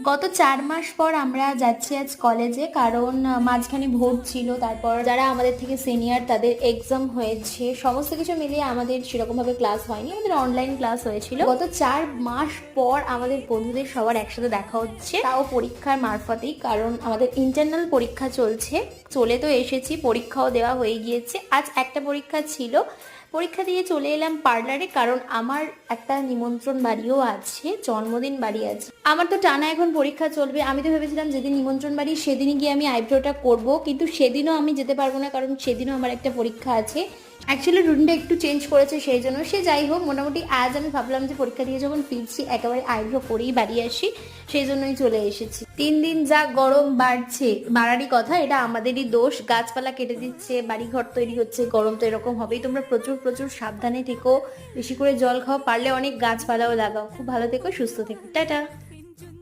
গত 4 মাস পর আমরা যাচ্ছি আজ কলেজে, কারণ মাঝখানে ভোট ছিল, তারপর যারা আমাদের থেকে সিনিয়র তাদের এক্সাম হয়েছে, সমস্ত কিছু মিলিয়ে আমাদের সেরকমভাবে ক্লাস হয়নি, আমাদের অনলাইন ক্লাস হয়েছিল। গত 4 মাস পর আমাদের বন্ধুদের সবার একসাথে দেখা হচ্ছে, তাও পরীক্ষার মারফতেই, কারণ আমাদের ইন্টারনাল পরীক্ষা চলছে। চলে তো এসেছি, পরীক্ষাও দেওয়া হয়ে গিয়েছে। আজ একটা পরীক্ষা ছিল, পরীক্ষা দিয়ে চলে এলাম পার্লারে, কারণ আমার একটা নিমন্ত্রণ বাড়িও আছে, জন্মদিন বাড়ি আছে। আমার তো টানা এখন পরীক্ষা চলবে। আমি তো ভেবেছিলাম যেদিন নিমন্ত্রণ বাড়ি সেদিনই গিয়ে আমি আইব্রোটা করব, কিন্তু সেদিনও আমি যেতে পারবো না, কারণ সেদিনও আমার একটা পরীক্ষা আছে। অ্যাকচুয়ালি রুটিনটা একটু চেঞ্জ করেছে, সেই জন্য। সে যাই হোক, মোটামুটি আজ আমি ভাবলাম যে পরীক্ষা দিয়ে যখন ফিরছি একেবারে আইব্রো করেই বাড়ি আসি, সেই জন্যই চলে এসেছি। 3 দিন যা গরম বাড়ছে, বাড়ারই কথা, এটা আমাদেরই দোষ। গাছপালা কেটে দিচ্ছে, বাড়িঘর তৈরি হচ্ছে, গরম তো এরকম হবেই। তোমরা প্রচুর প্রচুর সাবধানে থেকো, বেশি করে জল খাও, পারলে অনেক গাছপালাও লাগাও। খুব ভালো থেকো, সুস্থ থেকো, টাটা।